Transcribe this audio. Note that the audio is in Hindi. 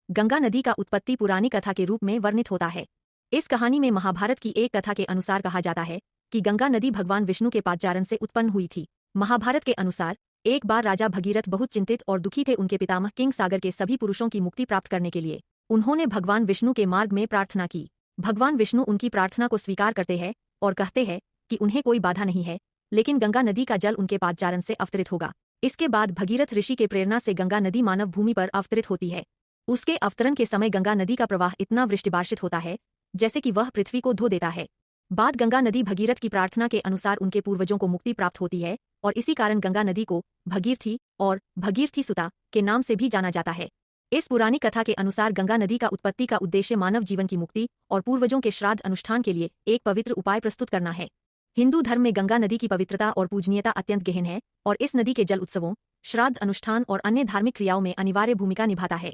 गंगा नदी का उत्पत्ति पुरानी कथा के रूप में वर्णित होता है। इस कहानी में महाभारत की एक कथा के अनुसार कहा जाता है कि गंगा नदी भगवान विष्णु के पादचारण से उत्पन्न हुई थी। महाभारत के अनुसार एक बार राजा भगीरथ बहुत चिंतित और दुखी थे। उनके पितामह किंग सागर के सभी पुरुषों की मुक्ति प्राप्त करने के लिए उन्होंने भगवान विष्णु के मार्ग में प्रार्थना की। भगवान विष्णु उनकी प्रार्थना को स्वीकार करते हैं और कहते हैं कि उन्हें कोई बाधा नहीं है, लेकिन गंगा नदी का जल उनके पादचारण से अवतरित होगा। इसके बाद भगीरथ ऋषि के प्रेरणा से गंगा नदी मानव भूमि पर अवतरित होती है। उसके अवतरण के समय गंगा नदी का प्रवाह इतना वृष्टिबार्षित होता है जैसे कि वह पृथ्वी को धो देता है। बाद गंगा नदी भगीरथ की प्रार्थना के अनुसार उनके पूर्वजों को मुक्ति प्राप्त होती है और इसी कारण गंगा नदी को भगीरथी और भगीरथी सुता के नाम से भी जाना जाता है। इस पुरानी कथा के अनुसार गंगा नदी का उत्पत्ति का उद्देश्य मानव जीवन की मुक्ति और पूर्वजों के श्राद्ध अनुष्ठान के लिए एक पवित्र उपाय प्रस्तुत करना है। हिंदू धर्म में गंगा नदी की पवित्रता और पूजनीयता अत्यंत गहन है और इस नदी के जल उत्सवों, श्राद्ध अनुष्ठान और अन्य धार्मिक क्रियाओं में अनिवार्य भूमिका निभाता है।